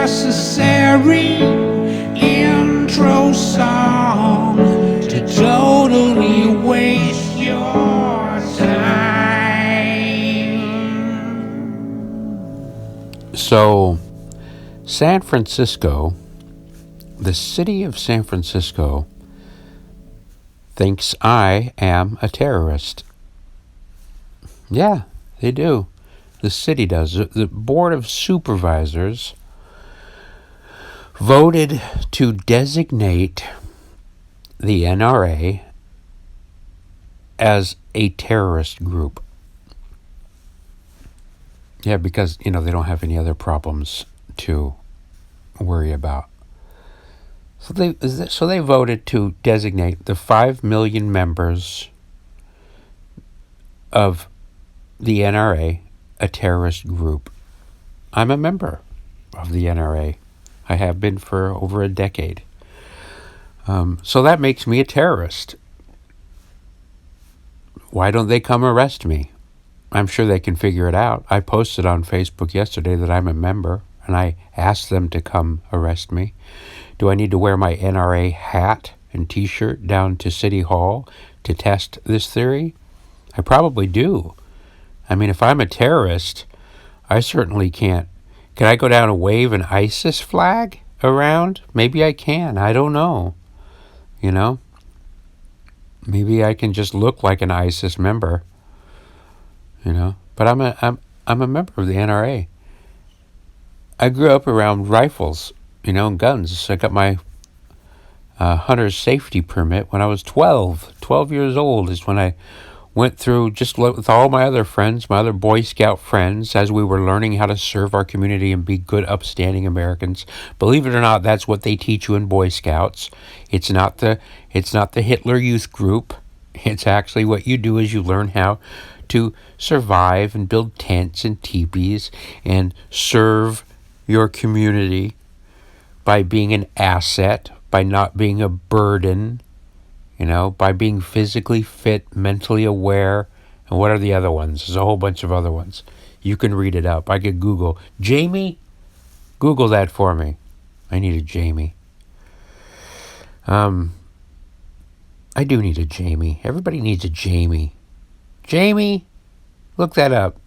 unnecessary intro song to totally waste your time. So, San Francisco, the city of San Francisco, thinks I am a terrorist. Yeah, they do. The city does. The Board of Supervisors voted to designate the NRA as a terrorist group. Yeah, because, they don't have any other problems to worry about. So they voted to designate the 5 million members of the NRA a terrorist group. I'm a member of the NRA. I have been for over a decade. So that makes me a terrorist. Why don't they come arrest me? I'm sure they can figure it out. I posted on Facebook yesterday that I'm a member, and I asked them to come arrest me. Do I need to wear my NRA hat and T-shirt down to City Hall to test this theory? I probably do. I mean, if I'm a terrorist, I certainly can't. Can I go down and wave an ISIS flag around? Maybe I can. I don't know. Maybe I can just look like an ISIS member. But I'm a member of the NRA. I grew up around rifles, and guns. I got my hunter's safety permit when I was 12. 12 years old is when I went through, just with all my other friends, my other Boy Scout friends, as we were learning how to serve our community and be good, upstanding Americans. Believe it or not, that's what they teach you in Boy Scouts. It's not the Hitler Youth Group. It's actually what you do is you learn how to survive and build tents and teepees and serve your community by being an asset, by not being a burden, by being physically fit, mentally aware. And what are the other ones? There's a whole bunch of other ones. You can read it up. I could Google. Jamie? Google that for me. I need a Jamie. I do need a Jamie. Everybody needs a Jamie. Jamie? Look that up.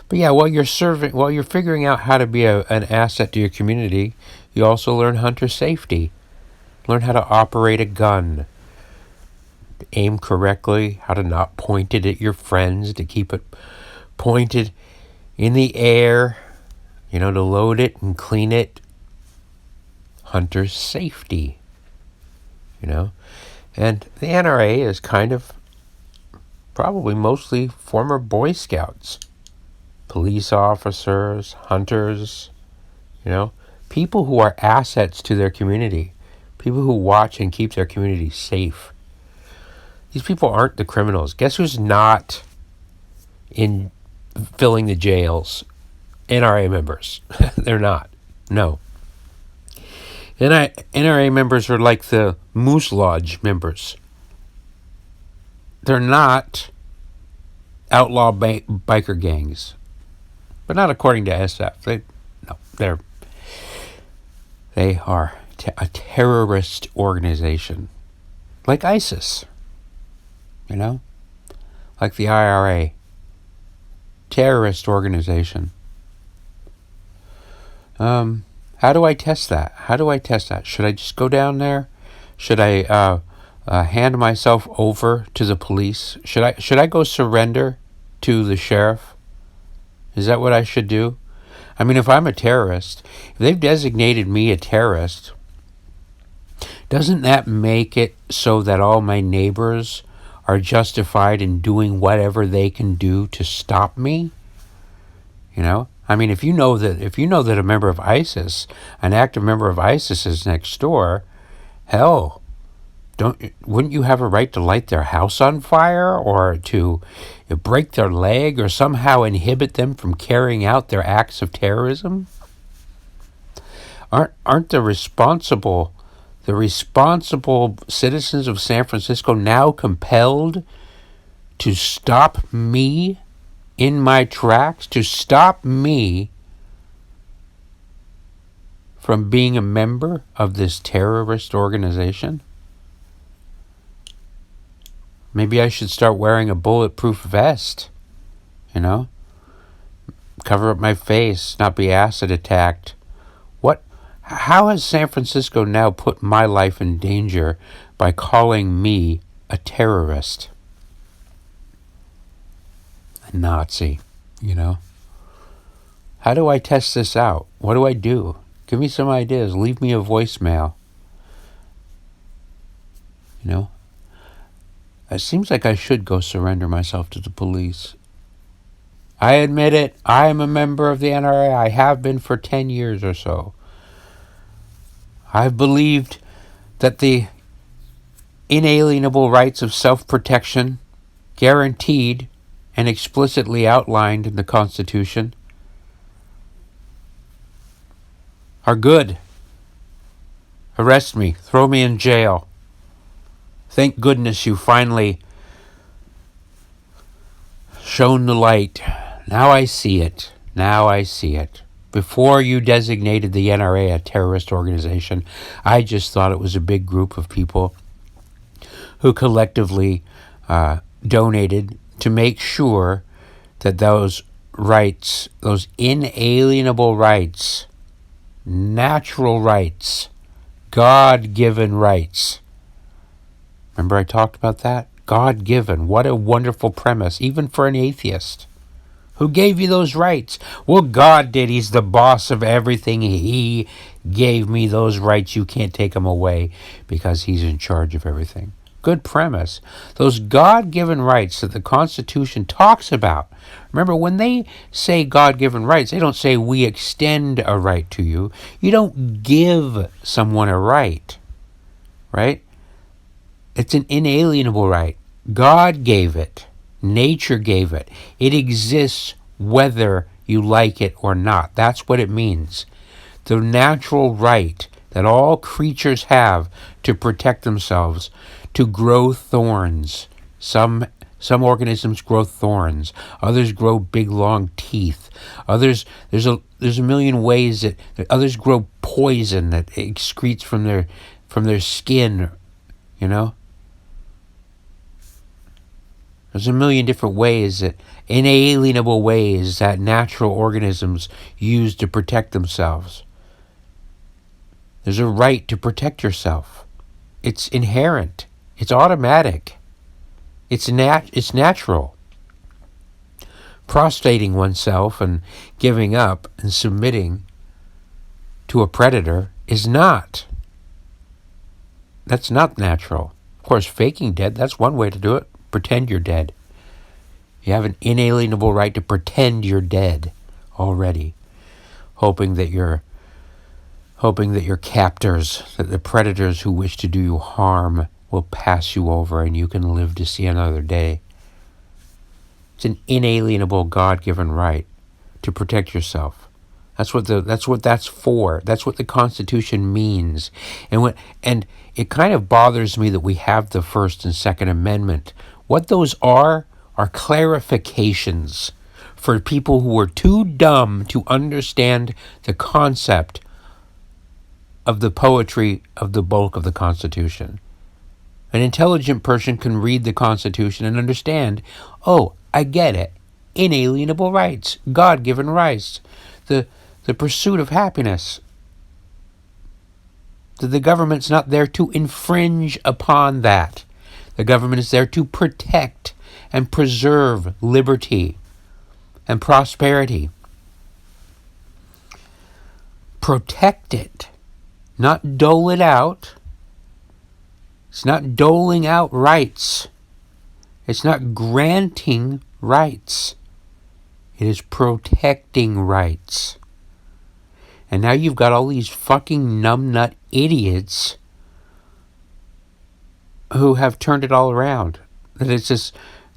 But yeah, while you're figuring out how to be an asset to your community, you also learn hunter safety. Learn how to operate a gun, to aim correctly, how to not point it at your friends, to keep it pointed in the air, to load it and clean it. Hunter safety, And the NRA is kind of probably mostly former Boy Scouts, police officers, hunters, people who are assets to their community. People who watch and keep their community safe. These people aren't the criminals. Guess who's not in filling the jails? NRA members. They're not. No. NRA members are like the Moose Lodge members. They're not outlaw biker gangs. But not according to SF. They are a terrorist organization, like ISIS, like the IRA, terrorist organization. How do I test that? Should I just go down there? Should I hand myself over to the police? Should I go surrender to the sheriff? Is that what I should do? I mean, if I'm a terrorist, if they've designated me a terrorist, doesn't that make it so that all my neighbors are justified in doing whatever they can do to stop me? I mean, if you know that a member of ISIS, an active member of ISIS is next door, hell, wouldn't you have a right to light their house on fire or to break their leg or somehow inhibit them from carrying out their acts of terrorism? Aren't the responsible citizens of San Francisco now compelled to stop me in my tracks, to stop me from being a member of this terrorist organization? Maybe I should start wearing a bulletproof vest, cover up my face, not be acid attacked. How has San Francisco now put my life in danger by calling me a terrorist? A Nazi, How do I test this out? What do I do? Give me some ideas. Leave me a voicemail. It seems like I should go surrender myself to the police. I admit it. I am a member of the NRA. I have been for 10 years or so. I've believed that the inalienable rights of self-protection, guaranteed and explicitly outlined in the Constitution, are good. Arrest me. Throw me in jail. Thank goodness you finally shone the light. Now I see it. Before you designated the NRA a terrorist organization, I just thought it was a big group of people who collectively donated to make sure that those rights, those inalienable rights, natural rights, God-given rights. Remember I talked about that? God-given. What a wonderful premise, even for an atheist. Who gave you those rights? Well, God did. He's the boss of everything. He gave me those rights. You can't take them away because he's in charge of everything. Good premise. Those God-given rights that the Constitution talks about. Remember, when they say God-given rights, they don't say we extend a right to you. You don't give someone a right, right? It's an inalienable right. God gave it. Nature gave it. It exists whether you like it or not. That's what it means. The natural right that all creatures have to protect themselves, to grow thorns. Some organisms grow thorns. Others grow big long teeth. Others, there's a million ways that others grow poison that excretes from their skin, There's a million different ways, that inalienable ways that natural organisms use to protect themselves. There's a right to protect yourself. It's inherent. It's automatic. It's natural. Prostrating oneself and giving up and submitting to a predator is not. That's not natural. Of course, faking dead, that's one way to do it. Pretend you're dead. You have an inalienable right to pretend you're dead already, hoping that your captors, that the predators who wish to do you harm, will pass you over and you can live to see another day. It's an inalienable God-given right to protect yourself. That's what that's for. That's what the Constitution means. And it kind of bothers me that we have the First and Second Amendment. What those are clarifications for people who are too dumb to understand the concept of the poetry of the bulk of the Constitution. An intelligent person can read the Constitution and understand, oh, I get it. Inalienable rights, God-given rights, the pursuit of happiness. The government's not there to infringe upon that. The government is there to protect and preserve liberty and prosperity. Protect it, not dole it out. It's not doling out rights. It's not granting rights. It is protecting rights. And now you've got all these fucking numbnut idiots who have turned it all around. That it's this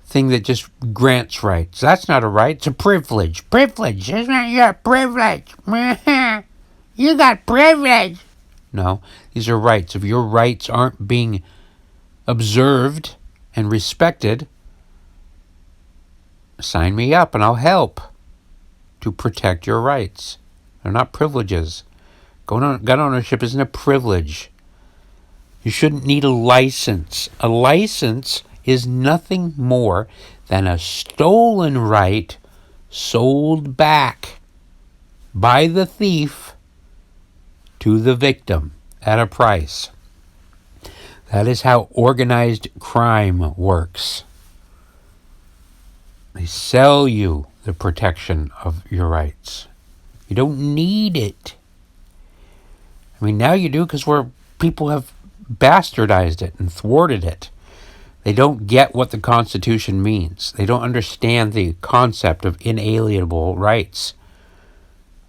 thing that just grants rights. That's not a right. It's a privilege. Privilege. Isn't your privilege? You got privilege. No, these are rights. If your rights aren't being observed and respected, sign me up and I'll help to protect your rights. They're not privileges. Gun ownership isn't a privilege. You shouldn't need a license. A license is nothing more than a stolen right sold back by the thief to the victim at a price. That is how organized crime works. They sell you the protection of your rights. You don't need it. I mean, now you do because people have bastardized it and thwarted it. They don't get what the Constitution means. They don't understand the concept of inalienable rights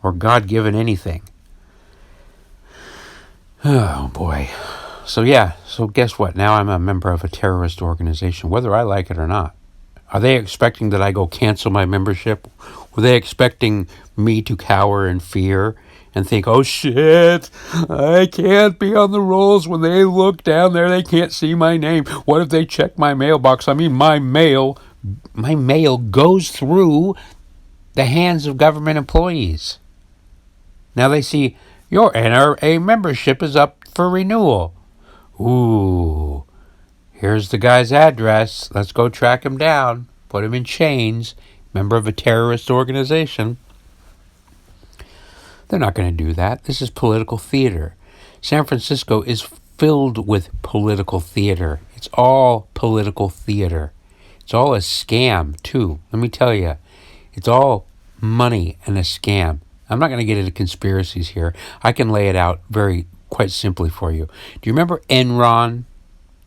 or God-given anything. Oh, boy. So guess what? Now I'm a member of a terrorist organization, whether I like it or not. Are they expecting that I go cancel my membership? Were they expecting me to cower in fear and think, oh shit, I can't be on the rolls when they look down there, they can't see my name. What if they check my mailbox? I mean, my mail goes through the hands of government employees. Now they see, your NRA membership is up for renewal. Ooh, here's the guy's address. Let's go track him down. Put him in chains. Member of a terrorist organization. They're not going to do that. This is political theater. San Francisco is filled with political theater. It's all political theater. It's all a scam, too. Let me tell you. It's all money and a scam. I'm not going to get into conspiracies here. I can lay it out quite simply for you. Do you remember Enron?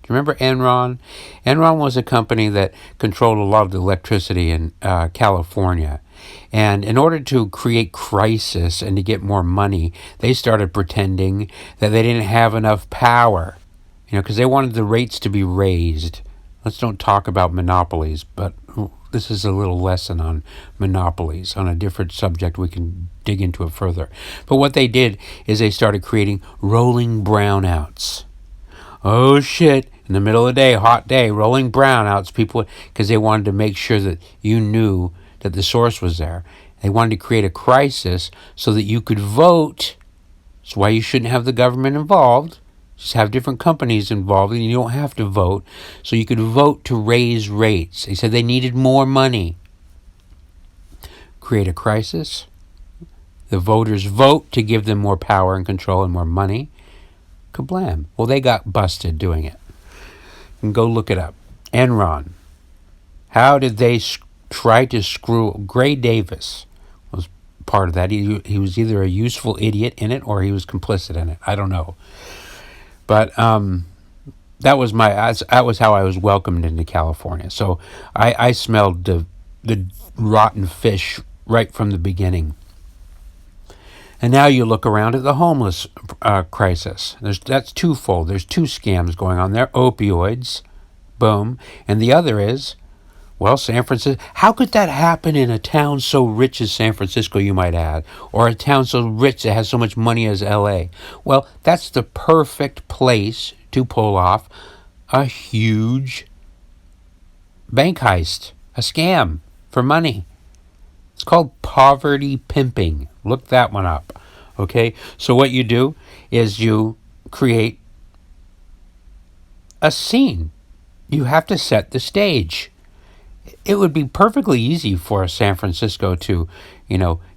Do you remember Enron? Enron was a company that controlled a lot of the electricity in California. And in order to create crisis and to get more money, they started pretending that they didn't have enough power, because they wanted the rates to be raised. Let's don't talk about monopolies, but this is a little lesson on monopolies. On a different subject, we can dig into it further. But what they did is they started creating rolling brownouts. Oh shit, in the middle of the day, hot day, rolling brownouts, because they wanted to make sure that you knew that the source was there. They wanted to create a crisis so that you could vote. That's why you shouldn't have the government involved. Just have different companies involved, and you don't have to vote. So you could vote to raise rates. They said they needed more money. Create a crisis. The voters vote to give them more power and control and more money. Kablam. Well, they got busted doing it. You can go look it up. Enron. How did they try to screw? Gray Davis was part of that. He was either a useful idiot in it or he was complicit in it. I don't know. But that was how I was welcomed into California. So I smelled the rotten fish right from the beginning. And now you look around at the homeless crisis. That's twofold. There's two scams going on there. Opioids, boom. And the other is, San Francisco. How could that happen in a town so rich as San Francisco, you might add? Or a town so rich that has so much money as L.A.? Well, that's the perfect place to pull off a huge bank heist, a scam for money. It's called poverty pimping. Look that one up. Okay? So what you do is you create a scene. You have to set the stage. It would be perfectly easy for San Francisco to,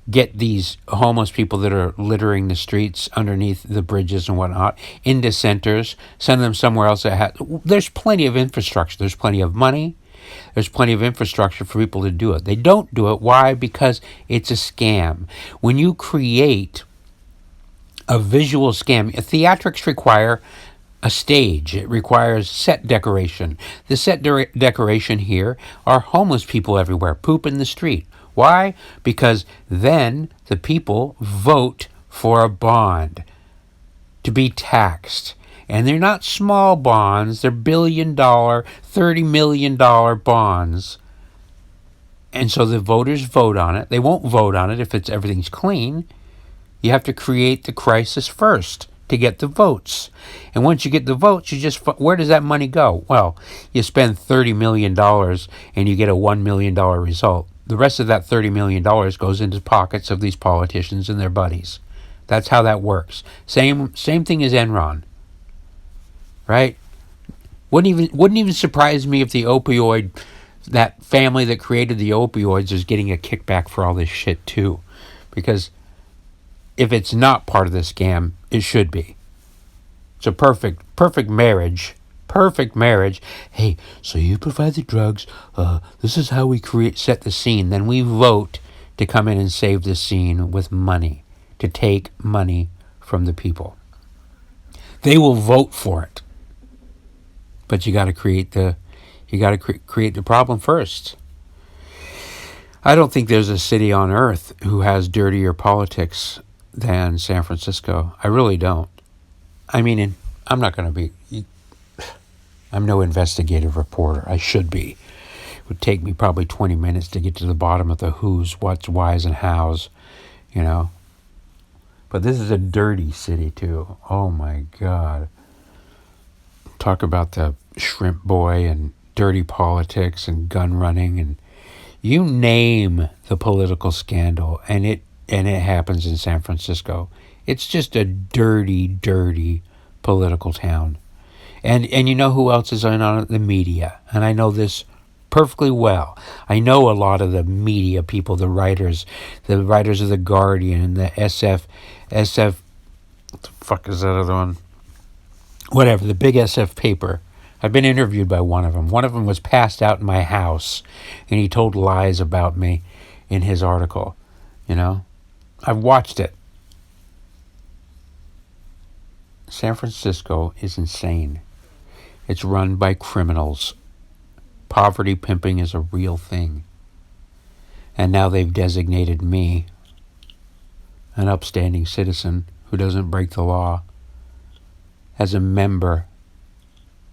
get these homeless people that are littering the streets underneath the bridges and whatnot into centers, send them somewhere else there's plenty of infrastructure. There's plenty of money. There's plenty of infrastructure for people to do it. They don't do it. Why? Because it's a scam. When you create a visual scam, theatrics require a stage. It requires set decoration. The set decoration here are homeless people everywhere, poop in the street. Why? Because then the people vote for a bond to be taxed. And they're not small bonds. They're $1 billion, $30 million bonds. And so the voters vote on it. They won't vote on it if everything's clean. You have to create the crisis first to get the votes. And once you get the votes, where does that money go? Well, you spend $30 million and you get a $1 million result. The rest of that $30 million goes into the pockets of these politicians and their buddies. That's how that works. Same thing as Enron, right? Wouldn't even surprise me if the opioid, that family that created the opioids, is getting a kickback for all this shit too, because if it's not part of the scam, it should be. It's a perfect marriage. Perfect marriage. Hey, so you provide the drugs. This is how we set the scene. Then we vote to come in and save the scene with money, to take money from the people. They will vote for it, but you got to create the problem first. I don't think there's a city on earth who has dirtier politics than San Francisco. I really don't. I mean, I'm not going to be. I'm no investigative reporter. I should be. It would take me probably 20 minutes to get to the bottom of the who's, what's, why's, and how's, you know. But this is a dirty city, too. Oh, my God. Talk about the shrimp boy and dirty politics and gun running, and you name the political scandal, and it happens in San Francisco. It's just a dirty, dirty political town. And you know who else is in on it? The media. And I know this perfectly well. I know a lot of the media people, the writers of The Guardian and the SF, what the fuck is that other one? Whatever, the big SF paper. I've been interviewed by one of them. One of them was passed out in my house, and he told lies about me in his article. You know? I've watched it. San Francisco is insane. It's run by criminals. Poverty pimping is a real thing. And now they've designated me, an upstanding citizen who doesn't break the law, as a member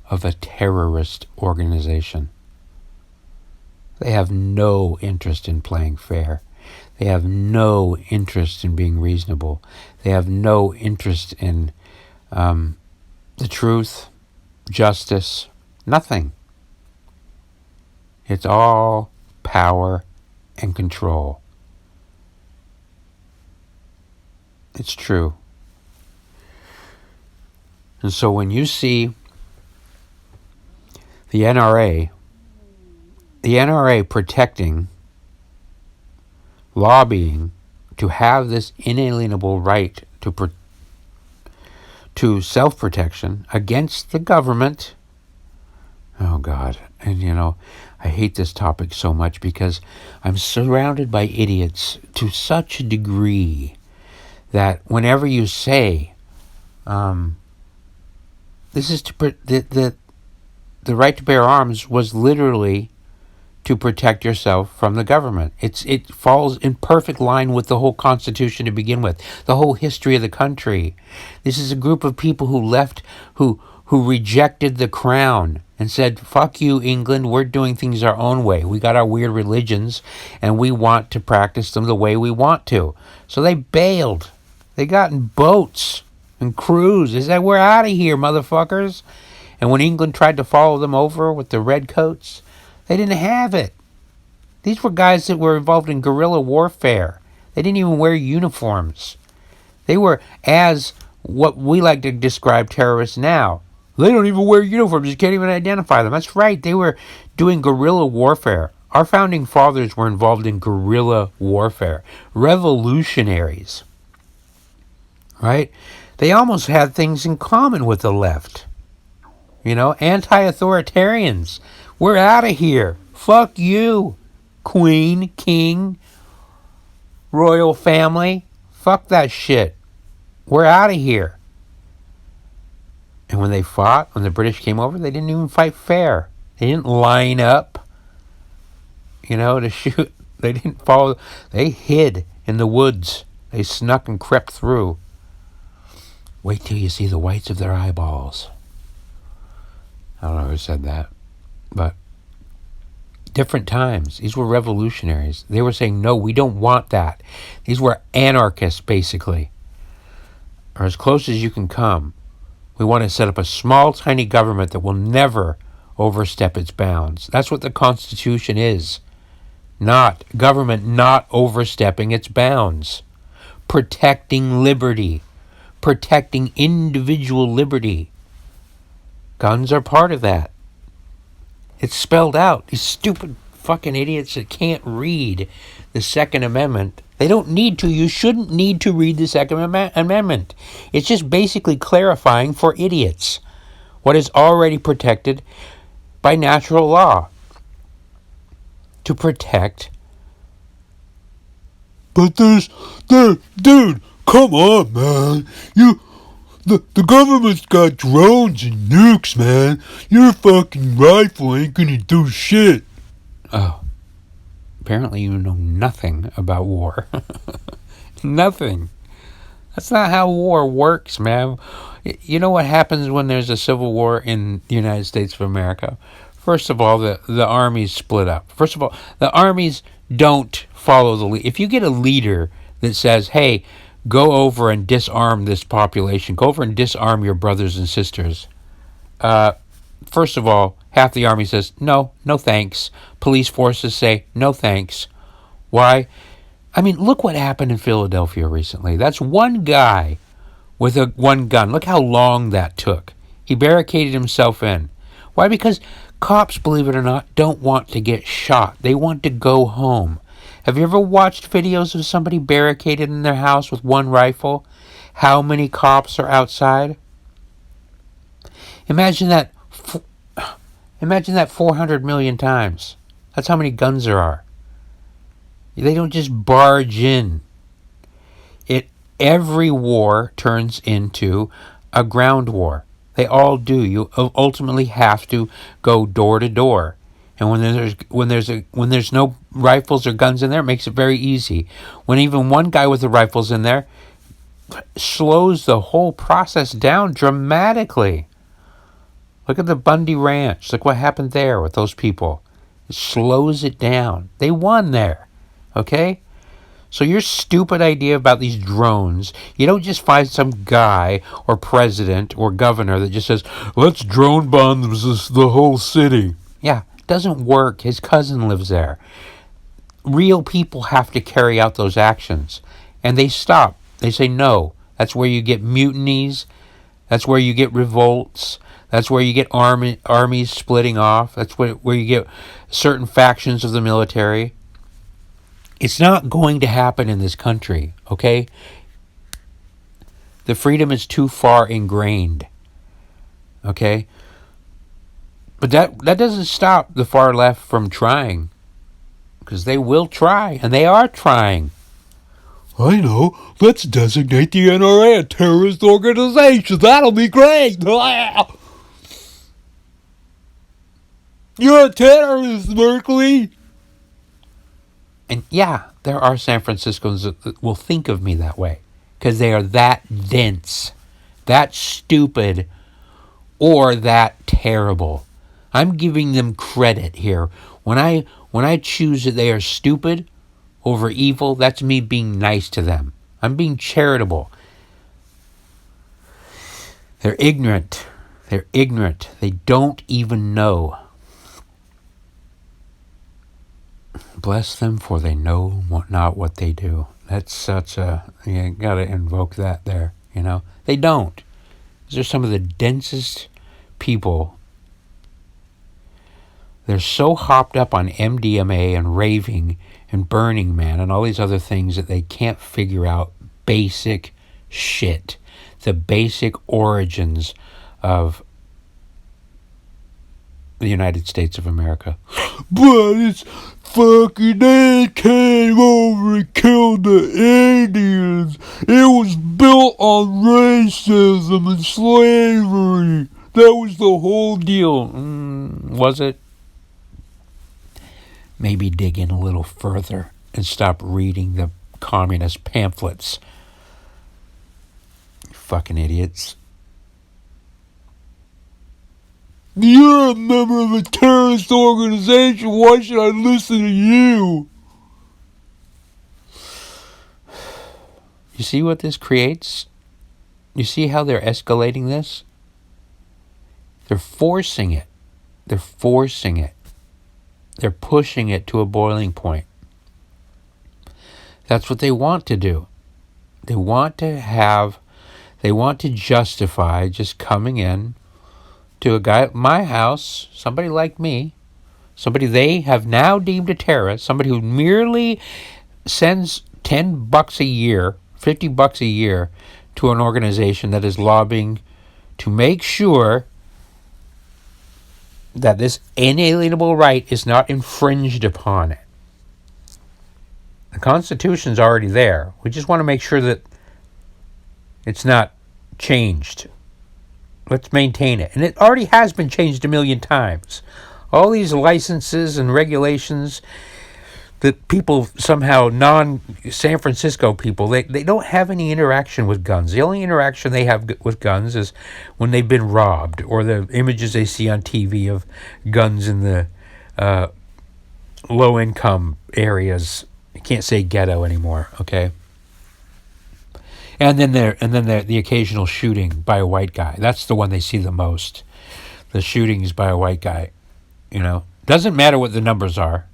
of a terrorist organization. They have no interest in playing fair. They have no interest in being reasonable. They have no interest in the truth, justice, nothing. It's all power and control. It's true. And so when you see the NRA protecting, lobbying to have this inalienable right to self-protection against the government. Oh, God. And, you know, I hate this topic so much because I'm surrounded by idiots to such a degree that whenever you say, this is the right to bear arms was literally to protect yourself from the government. It falls in perfect line with the whole Constitution to begin with, the whole history of the country. This is a group of people who left, who rejected the crown and said, fuck you, England, we're doing things our own way. We got our weird religions, and we want to practice them the way we want to. So they bailed. They got in boats and crews. They said, we're out of here, motherfuckers. And when England tried to follow them over with the redcoats, they didn't have it. These were guys that were involved in guerrilla warfare. They didn't even wear uniforms. They were as what we like to describe terrorists now. They don't even wear uniforms. You can't even identify them. That's right. They were doing guerrilla warfare. Our founding fathers were involved in guerrilla warfare. Revolutionaries. Right? They almost had things in common with the left. You know, anti-authoritarians. We're out of here. Fuck you, queen, king, royal family. Fuck that shit. We're out of here. And when they fought, when the British came over, they didn't even fight fair. They didn't line up, you know, to shoot. They didn't follow. They hid in the woods. They snuck and crept through. Wait till you see the whites of their eyeballs. I don't know who said that. But different times. These were revolutionaries. They were saying, no, we don't want that. These were anarchists, basically. Or as close as you can come. We want to set up a small, tiny government that will never overstep its bounds. That's what the Constitution is. Not government not overstepping its bounds. protecting liberty, protecting individual liberty. Guns are part of that. It's spelled out. These stupid fucking idiots that can't read the Second Amendment, they don't need to. You shouldn't need to read the Second Amendment. It's just basically clarifying for idiots what is already protected by natural law. To protect. But dude, come on, man. The government's got drones and nukes, man. Your fucking rifle ain't gonna do shit. Oh, apparently you know nothing about war. Nothing. That's not how war works, man. You know what happens when there's a civil war in the United States of America? First of all, the armies split up. First of all, the armies don't follow the lead. If you get a leader that says, hey, go over and disarm this population, go over and disarm your brothers and sisters, first of all, half the army says, no thanks. Police forces say, no thanks. Why? I mean, look what happened in Philadelphia recently. That's one guy with one gun. Look how long that took. He barricaded himself in. Why? Because cops, believe it or not, don't want to get shot. They want to go home. Have you ever watched videos of somebody barricaded in their house with one rifle? How many cops are outside? Imagine that 400 million times. That's how many guns there are. They don't just barge in. Every war turns into a ground war. They all do. You ultimately have to go door to door. And when there's no rifles or guns in there, it makes it very easy. When even one guy with the rifles in there, slows the whole process down dramatically. Look at the Bundy Ranch. Look what happened there with those people. It slows it down. They won there. Okay? So your stupid idea about these drones, you don't just find some guy or president or governor that just says, let's drone bomb the whole city. Yeah, it doesn't work. His cousin lives there. Real people have to carry out those actions. And they stop. They say no. That's where you get mutinies. That's where you get revolts. That's where you get armies splitting off. That's where you get certain factions of the military. It's not going to happen in this country, okay? The freedom is too far ingrained, okay? But that doesn't stop the far left from trying, because they will try, and they are trying. I know. Let's designate the NRA a terrorist organization. That'll be great. You're a terrorist, Berkeley. And yeah, there are San Franciscans that will think of me that way, because they are that dense, that stupid, or that terrible. I'm giving them credit here. When I choose that they are stupid over evil, that's me being nice to them. I'm being charitable. They're ignorant. They're ignorant. They don't even know. Bless them, for they know not what they do. That's such a... You got to invoke that there, you know. They don't. These are some of the densest people. They're so hopped up on MDMA and raving and Burning Man and all these other things that they can't figure out basic shit. The basic origins of the United States of America. But it's fucking they came over and killed the Indians. It was built on racism and slavery. That was the whole deal. Was it? Maybe dig in a little further and stop reading the communist pamphlets. You fucking idiots. You're a member of a terrorist organization. Why should I listen to you? You see what this creates? You see how they're escalating this? They're forcing it. They're forcing it. They're pushing it to a boiling point. That's what they want to do. They want to justify just coming in to a guy at my house, somebody like me, somebody they have now deemed a terrorist, somebody who merely sends $10 a year, $50 a year to an organization that is lobbying to make sure that this inalienable right is not infringed upon. The Constitution's already there. We just want to make sure that it's not changed. Let's maintain it. And it already has been changed a million times. All these licenses and regulations that people somehow, non-San Francisco people, they don't have any interaction with guns. The only interaction they have with guns is when they've been robbed, or the images they see on TV of guns in the low-income areas. You can't say ghetto anymore, okay? And then the occasional shooting by a white guy. That's the one they see the most. The shootings by a white guy, Doesn't matter what the numbers are.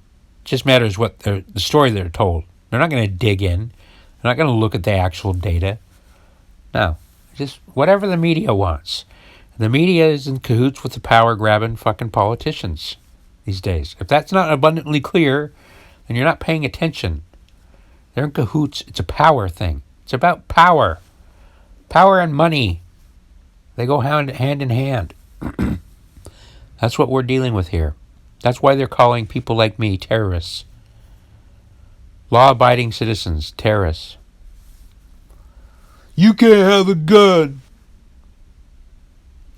It just matters what the story they're told. They're not going to dig in. They're not going to look at the actual data. No. Just whatever the media wants. The media is in cahoots with the power-grabbing fucking politicians these days. If that's not abundantly clear, then you're not paying attention. They're in cahoots. It's a power thing. It's about power. Power and money. They go hand in hand. That's what we're dealing with here. That's why they're calling people like me terrorists. Law-abiding citizens, terrorists. You can't have a gun.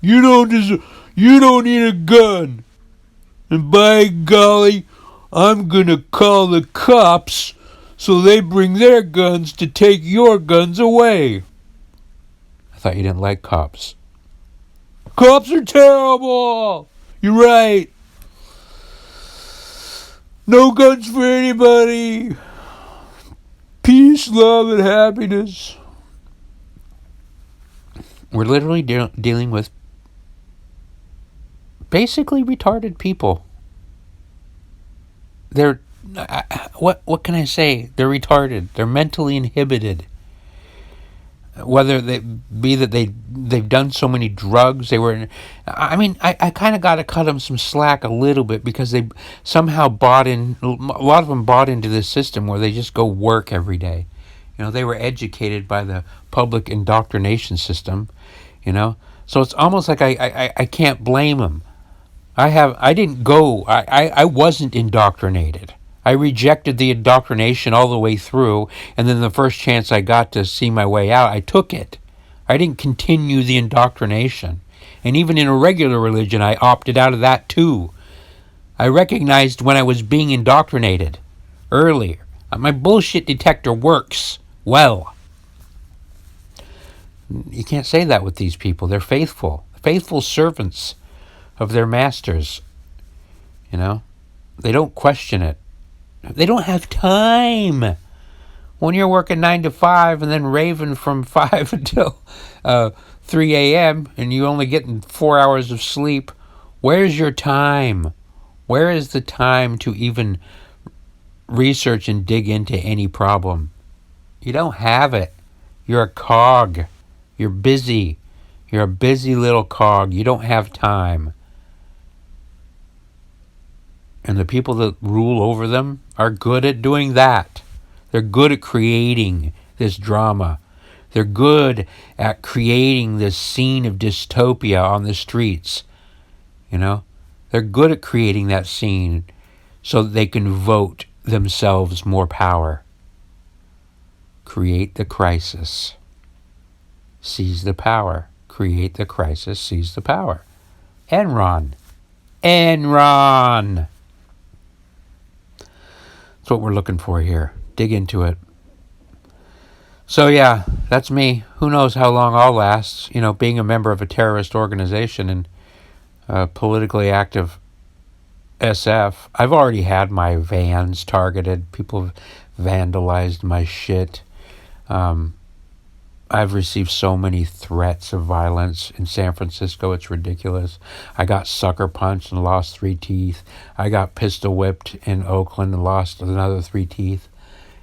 You don't need a gun. And by golly, I'm gonna call the cops so they bring their guns to take your guns away. I thought you didn't like cops. Cops are terrible. You're right. No guns for anybody. Peace, love, and happiness. We're literally dealing with basically retarded people. They're what can I say? They're retarded. They're mentally inhibited. Whether they be that they've done so many drugs, I kind of got to cut them some slack a little bit, because they somehow a lot of them bought into this system where they just go work every day. They were educated by the public indoctrination system, so it's almost like I can't blame them. I wasn't indoctrinated. I rejected the indoctrination all the way through, and then the first chance I got to see my way out, I took it. I didn't continue the indoctrination. And even in a regular religion, I opted out of that too. I recognized when I was being indoctrinated earlier. My bullshit detector works well. You can't say that with these people. They're faithful servants of their masters. They don't question it. They don't have time. When you're working 9 to 5 and then raving from 5 until 3 a.m. and you only getting 4 hours of sleep, where's your time? Where is the time to even research and dig into any problem? You don't have it. You're a cog. You're busy. You're a busy little cog. You don't have time. And the people that rule over them are good at doing that. They're good at creating this drama. They're good at creating this scene of dystopia on the streets. They're good at creating that scene so that they can vote themselves more power. Create the crisis. Seize the power. Create the crisis. Seize the power. Enron. That's what we're looking for here. Dig into it. So yeah, that's me. Who knows how long I'll last, being a member of a terrorist organization and politically active SF. I've already had my vans targeted. People have vandalized my shit. I've received so many threats of violence in San Francisco, it's ridiculous. I got sucker punched and lost 3 teeth. I got pistol whipped in Oakland and lost another 3 teeth.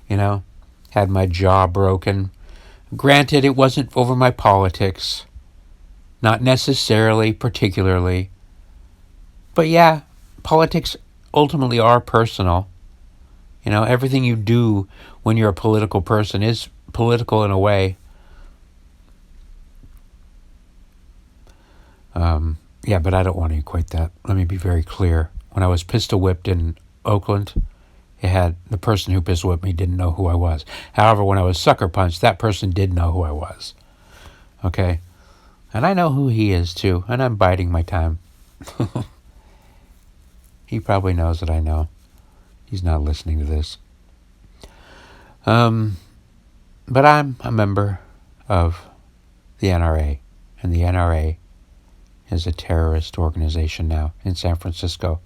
Had my jaw broken. Granted, it wasn't over my politics. Not necessarily, particularly. But yeah, politics ultimately are personal. You know, everything you do when you're a political person is political in a way. Yeah, but I don't want to equate that. Let me be very clear. When I was pistol whipped in Oakland, the person who pistol whipped me didn't know who I was. However, when I was sucker punched, that person did know who I was. Okay? And I know who he is too, and I'm biding my time. He probably knows that I know. He's not listening to this. But I'm a member of the NRA, and the NRA is a terrorist organization now in San Francisco.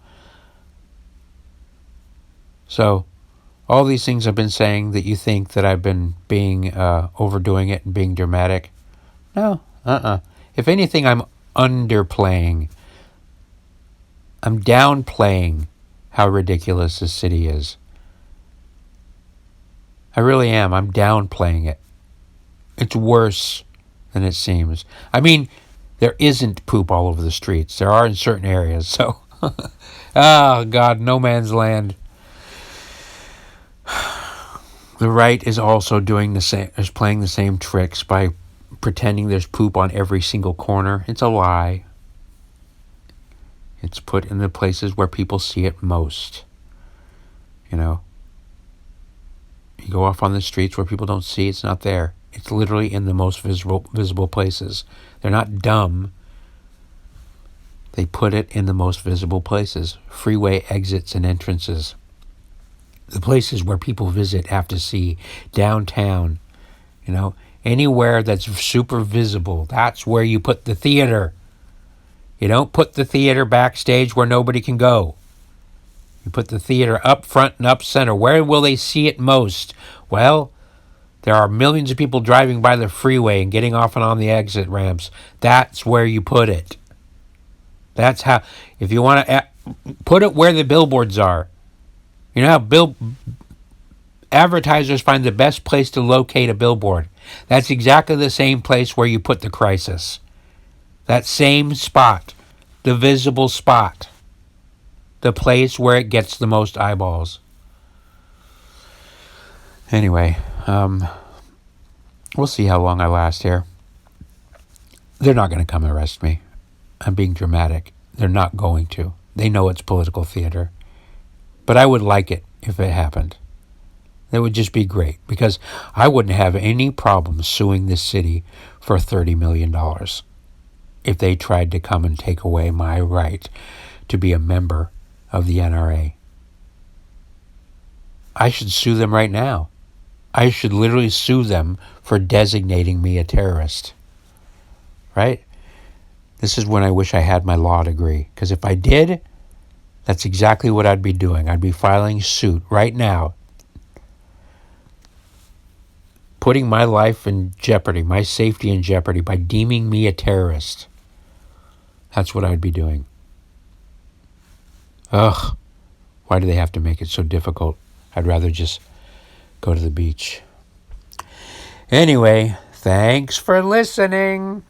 So, all these things I've been saying that you think that I've been being overdoing it and being dramatic, no, If anything, I'm underplaying. I'm downplaying how ridiculous this city is. I really am. I'm downplaying it. It's worse than it seems. I mean, there isn't poop all over the streets. There are in certain areas, so... oh, God, no man's land. The right is also doing the same, is playing the same tricks by pretending there's poop on every single corner. It's a lie. It's put in the places where people see it most. You know? You go off on the streets where people don't see, it's not there. It's literally in the most visible places. They're not dumb. They put it in the most visible places. Freeway exits and entrances. The places where people visit have to see. Downtown. You know, anywhere that's super visible. That's where you put the theater. You don't put the theater backstage where nobody can go. You put the theater up front and up center. Where will they see it most? Well, there are millions of people driving by the freeway and getting off and on the exit ramps. That's where you put it. That's how, if you want to put it where the billboards are. You know how advertisers find the best place to locate a billboard. That's exactly the same place where you put the crisis. That same spot. The visible spot. The place where it gets the most eyeballs. Anyway, we'll see how long I last here. They're not going to come arrest me. I'm being dramatic. They're not going to. They know it's political theater. But I would like it if it happened. That would just be great, because I wouldn't have any problem suing this city for $30 million if they tried to come and take away my right to be a member of the NRA. I should sue them right now. I should literally sue them for designating me a terrorist. Right? This is when I wish I had my law degree. Because if I did, that's exactly what I'd be doing. I'd be filing suit right now, putting my life in jeopardy, my safety in jeopardy by deeming me a terrorist. That's what I'd be doing. Ugh. Why do they have to make it so difficult? I'd rather just go to the beach. Anyway, thanks for listening.